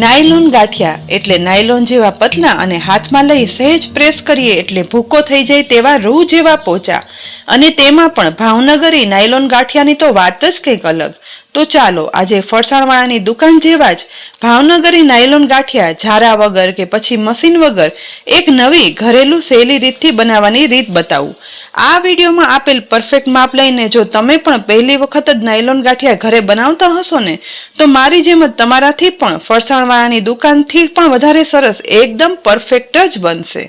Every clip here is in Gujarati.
નાયલોન ગાંઠિયા એટલે નાયલોન જેવા પતલા અને હાથમાં લઈ સહેજ પ્રેસ કરીએ એટલે ભૂકો થઈ જાય તેવા રૂ જેવા પોચા અને તેમાં પણ ભાવનગરી નાયલોન ગાંઠિયાની તો વાત જ કંઈક અલગ. તો ચાલો આજે ફરસાણવાળાની દુકાન જેવા જ ભાવનગરી નાયલોન ગાંઠિયા ઝારા વગર કે પછી મશીન વગર એક નવી ઘરેલું સહેલી રીતથી બનાવવાની રીત બતાવું. આ વિડીયોમાં આપેલ પરફેક્ટ માપ લઈને જો તમે પણ પહેલી વખત જ નાયલોન ગાંઠિયા ઘરે બનાવતા હશો ને તો મારી જેમ જ તમારાથી પણ ફરસાણવાળાની દુકાનથી પણ વધારે સરસ એકદમ પરફેક્ટ જ બનશે.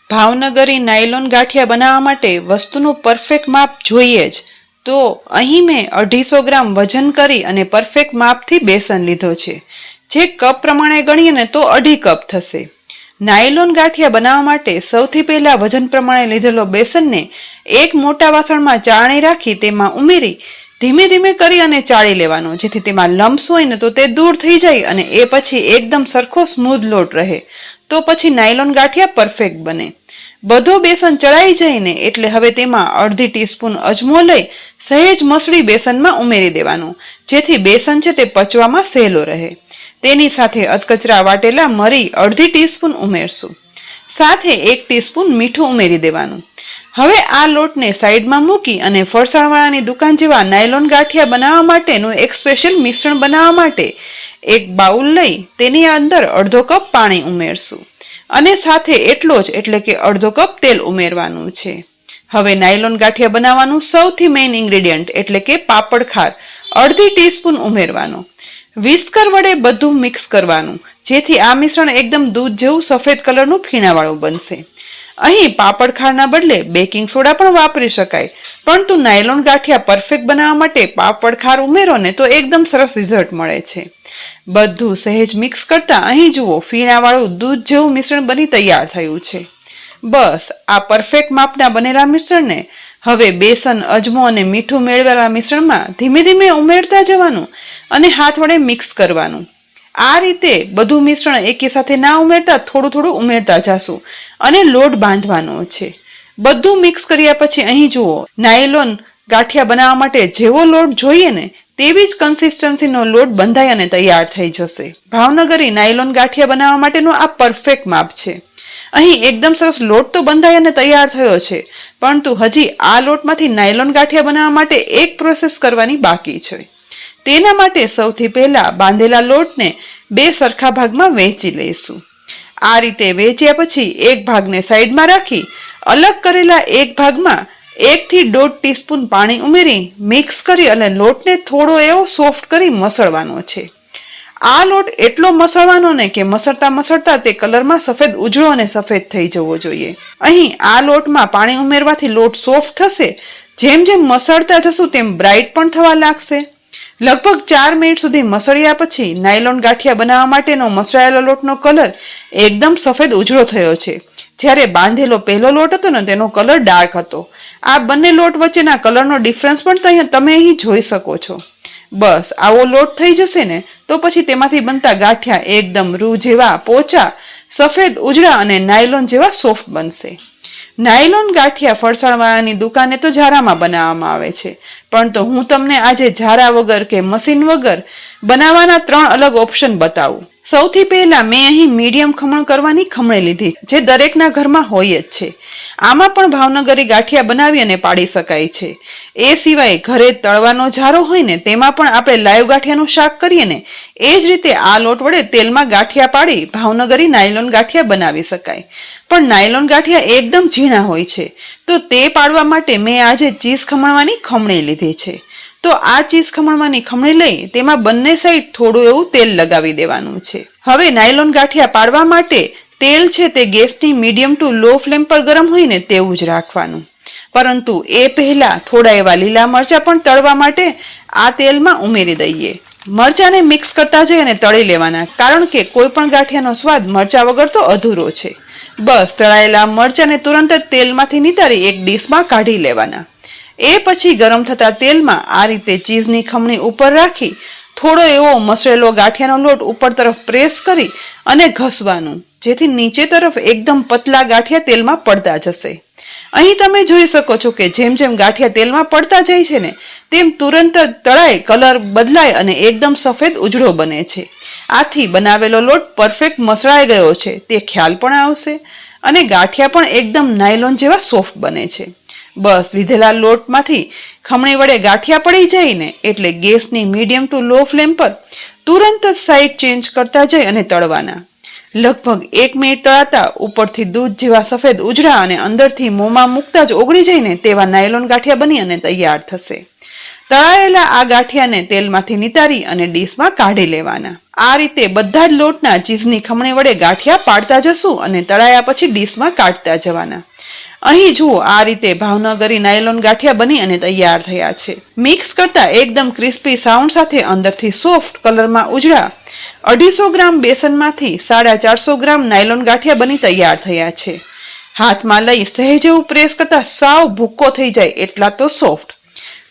ભાવનગરી નાયલોન ગાંઠિયા બનાવવા માટે વસ્તુનું પરફેક્ટ માપ જોઈએ જ. તો અહીં મેં 250 ગ્રામ વજન કરી અને પરફેક્ટ માપથી બેસન લીધો છે. જે કપ પ્રમાણે ગણીએ ને તો 2.5 કપ થશે. નાયલોન ગાંઠિયા બનાવવા માટે સૌથી પહેલા વજન પ્રમાણે લીધેલો બેસનને એક મોટા વાસણમાં ચાળણી રાખી તેમાં ઉમેરી ધીમે ધીમે કરી અને ચાળી લેવાનો, જેથી તેમાં લમ્સ હોય ને તો તે દૂર થઈ જાય અને એ પછી એકદમ સરખો સ્મૂધ લોટ રહે. તો પછી નાયલોન ગાંઠિયા પરફેક્ટ બને. બધો બેસન ચડાઈ જાય ને એટલે હવે તેમાં 1/2 ટીસ્પૂન અજમો લઈ સહેજ મસળી બેસનમાં ઉમેરી દેવાનું, જેથી બેસન છે તે પચવામાં સહેલો રહે. તેની સાથે અધકચરા વાટેલા મરી 1/2 ટીસ્પૂન ઉમેરશું. સાથે 1 ટીસ્પૂન મીઠું ઉમેરી દેવાનું. હવે આ લોટને સાઈડમાં મૂકી અને ફરસાણવાળાની દુકાન જેવા નાયલોન ગાંઠિયા બનાવવા માટેનું એક સ્પેશિયલ મિશ્રણ બનાવવા માટે એક બાઉલ લઈ તેની અંદર 1/2 કપ પાણી ઉમેરશું અને સાથે એટલો જ એટલે કે 1/2 કપ તેલ ઉમેરવાનું છે. હવે નાયલોન ગાંઠિયા બનાવવાનું સૌથી મેઇન ઇન્ગ્રેડિયન્ટ એટલે કે પાપડ ખાર 1/2 ટીસ્પૂન ઉમેરવાનો. વિસ્કર વડે બધું મિક્સ કરવાનું, જેથી આ મિશ્રણ એકદમ દૂધ જેવું સફેદ કલરનું ફીણાવાળું બનશે. અહીં પાપડ ખારના બદલે બેકિંગ સોડા પણ વાપરી શકાય, પરંતુ નાયલોન ગાંઠિયા પરફેક્ટ બનાવવા માટે પાપડ ખાર ઉમેરો ને તો એકદમ સરસ રિઝલ્ટ મળે છે. બધું સહેજ મિક્સ કરતા અહીં જુઓ ફીણાવાળું દૂધ જેવું મિશ્રણ બની તૈયાર થયું છે. બસ આ પરફેક્ટ માપના બનેલા મિશ્રણને હવે બેસન, અજમો અને મીઠું મેળવેલા મિશ્રણમાં ધીમે ધીમે ઉમેરતા જવાનું અને હાથ વડે મિક્સ કરવાનું. આ રીતે બધું મિશ્રણ એકી સાથે ના ઉમેરતા થોડું થોડું ઉમેરતા જાશું અને લોટ બાંધવાનો છે. બધું મિક્સ કર્યા પછી અહીં જુઓ નાયલોન ગાંઠિયા બનાવવા માટે જેવો લોટ જોઈએ ને તેવી જ કન્સિસ્ટન્સીનો લોટ બંધાઈ અને તૈયાર થઈ જશે. ભાવનગરી નાયલોન ગાંઠિયા બનાવવા માટેનું આ પરફેક્ટ માપ છે. અહીં એકદમ સરસ લોટ તો બંધાઈ અને તૈયાર થયો છે, પરંતુ હજી આ લોટમાંથી નાયલોન ગાંઠિયા બનાવવા માટે એક પ્રોસેસ કરવાની બાકી છે. તેના માટે સૌથી પહેલા બાંધેલા લોટને 2 સરખા ભાગમાં વહેંચી લઈશું. આ રીતે વહેંચ્યા પછી એક ભાગને સાઈડમાં રાખી અલગ કરેલા એક ભાગમાં 1 થી 1.5 ટીસ્પૂન પાણી ઉમેરી મિક્સ કરી અને લોટને થોડો એવો સોફ્ટ કરી મસળવાનો છે. આ લોટ એટલો મસળવાનો ને કે મસળતા મસળતા તે કલરમાં સફેદ ઉજળો અને સફેદ થઈ જવો જોઈએ. અહીં આ લોટમાં પાણી ઉમેરવાથી લોટ સોફ્ટ થશે. જેમ જેમ મસળતા જશું તેમ બ્રાઇટ પણ થવા લાગશે. લગભગ 4 મિનિટ સુધી મસળ્યા પછી નાયલોન ગાંઠિયા બનાવવા માટેનો મસળાયેલો લોટનો કલર એકદમ સફેદ ઉજળો થયો છે. જ્યારે બાંધેલો પહેલો લોટ હતો ને તેનો કલર ડાર્ક હતો. આ બંને લોટ વચ્ચેના કલરનો ડિફરન્સ પણ તમે અહીં જોઈ શકો છો. બસ આવો લોટ થઈ જશે ને તો પછી તેમાંથી બનતા ગાંઠિયા એકદમ રૂ જેવા પોચા, સફેદ ઉજળા અને નાયલોન જેવા સોફ્ટ બનશે. નાયલોન ગાંઠિયા ફરસાણવાળાની દુકાને તો ઝારામાં બનાવવામાં આવે છે, પણ તો હું તમને આજે ઝારા વગર કે મશીન વગર બનાવવાના 3 અલગ ઓપ્શન બતાવું. સૌથી પહેલા મેં અહીં મીડિયમ ખમણ કરવાની ખમણી લીધી, જે દરેકના ઘરમાં હોય જ છે. આમાં પણ ભાવનગરી ગાંઠિયા બનાવી અને પાડી શકાય છે. એ સિવાય ઘરે તળવાનો ઝારો હોય ને તેમાં પણ આપણે લાઈવ ગાંઠિયાનું શાક કરીએ ને એ જ રીતે આ લોટ વડે તેલમાં ગાંઠિયા પાડી ભાવનગરી નાયલોન ગાંઠિયા બનાવી શકાય. પણ નાયલોન ગાંઠિયા એકદમ ઝીણા હોય છે, તો તે પાડવા માટે મેં આજે ચીઝ ખમણવાની ખમણી લીધી છે. તો આ ચીઝ ખમણવાની ખમણી લઈ તેમાં બંને સાઈડ થોડું એવું તેલ લગાવી દેવાનું છે. હવે નાયલોન ગાંઠિયા પાડવા માટે તેલ છે તે ગેસની મીડિયમ ટુ લો ફ્લેમ પર ગરમ હોય ને તેવું જ રાખવાનું. પરંતુ એ પહેલા થોડા એવા લીલા મરચા પણ તળવા માટે આ તેલમાં ઉમેરી દઈએ. મરચાને મિક્સ કરતા જઈ અને તળી લેવાના, કારણ કે કોઈ પણ ગાંઠિયાનો સ્વાદ મરચા વગર તો અધૂરો છે. બસ તળાયેલા મરચાને તુરંત જ તેલમાંથી નિતારી એક ડીશમાં કાઢી લેવાના. એ પછી ગરમ થતા તેલમાં આ રીતે ચીઝની ખમણી ઉપર રાખી થોડો એવો મસળેલો ગાંઠિયાનો લોટ ઉપર તરફ પ્રેસ કરી અને ઘસવાનું, જેથી નીચે તરફ એકદમ પતલા ગાંઠિયા તેલમાં પડતા જશે. અહીં તમે જોઈ શકો છો કે જેમ જેમ ગાંઠિયા તેલમાં પડતા જાય છે ને તેમ તુરંત જ તળાઈ કલર બદલાય અને એકદમ સફેદ ઉજળો બને છે. આથી બનાવેલો લોટ પરફેક્ટ મસળાઈ ગયો છે તે ખ્યાલ પણ આવશે અને ગાંઠિયા પણ એકદમ નાયલોન જેવા સોફ્ટ બને છે. બસ લીધેલા લોટમાંથી ખમણી વડે ગાંઠિયા પડી જાય ને એટલે ગેસની મીડિયમ ટુ લો ફ્લેમ પર તુરંત જ સાઈડ ચેન્જ કરતા જઈ અને તળવાના. લગભગ 1 મિનિટ તળાતા ઉપરથી દૂધ જેવા સફેદ ઉજળા અને અંદરથી મોંમાં મૂકતા જ ઓગળી જાય ને તેવા નાયલોન ગાંઠિયા બની અને તૈયાર થશે. તળાયેલા આ ગાંઠિયાને તેલમાંથી નિતારી અને ડીશમાં કાઢી લેવાના. આ રીતે બધા જ લોટના ચીઝની ખમણી વડે ગાંઠિયા પાડતા જશું અને તળાયા પછી ડીશમાં કાઢતા જવાના. અહીં જુઓ આ રીતે ભાવનગરી નાયલોન ગાંઠિયા બની અને તૈયાર થયા છે. મિક્સ કરતા એકદમ ક્રિસ્પી સાઉન્ડ સાથે અંદરથી સોફ્ટ કલરમાં ઉજળા 250 ગ્રામ બેસનમાંથી 450 ગ્રામ નાયલોન ગાંઠિયા બની તૈયાર થયા છે. હાથમાં લઈ સહેજ એવું પ્રેસ કરતા સાવ ભૂક્કો થઈ જાય એટલા તો સોફ્ટ.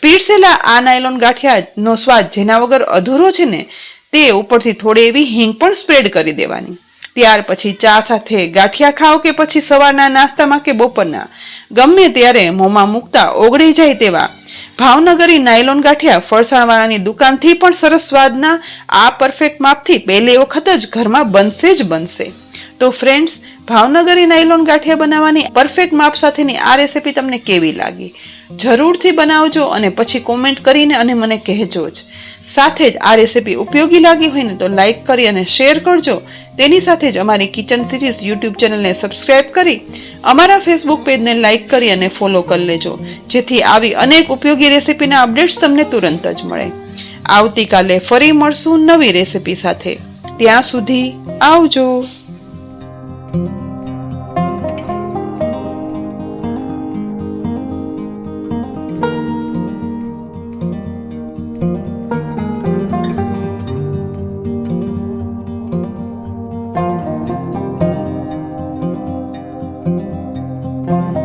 પીરસેલા આ નાયલોન ગાંઠિયાનો સ્વાદ જેના વગર અધૂરો છે ને તે ઉપરથી થોડી એવી હિંગ પણ સ્પ્રેડ કરી દેવાની. ત્યાર પછી ચા સાથે ગાંઠિયા ખાઓ કે પછી સવારના નાસ્તામાં કે બપોરના ગમે ત્યારે મોંમાં મૂકતા ઓગળી જાય તેવા ભાવનગરી નાયલોન ગાંઠિયા ફરસાણવાળાની દુકાનથી પણ સરસ સ્વાદના આ પરફેક્ટ માપથી પહેલી વખત જ ઘરમાં બનશે જ બનશે. તો ફ્રેન્ડ્સ, ભાવનગરી નાયલોન ગાંઠિયા બનાવવાની પરફેક્ટ માપ સાથેની આ રેસીપી તમને કેવી લાગી જરૂરથી બનાવજો અને પછી કોમેન્ટ કરીને અને મને કહેજો જ. સાથે જ આ રેસીપી ઉપયોગી લાગી હોય ને તો લાઈક કરી અને શેર કરજો. તેની સાથે જ અમારી કિચન સિરીઝ યુટ્યુબ ચેનલને સબસ્ક્રાઇબ કરી અમારા ફેસબુક પેજને લાઈક કરી અને ફોલો કરી લેજો જેથી આવી અનેક ઉપયોગી રેસીપીના અપડેટ્સ તમને તુરંત જ મળે. આવતીકાલે ફરી મળશું નવી રેસીપી સાથે. ત્યાં સુધી આવજો. Thank you.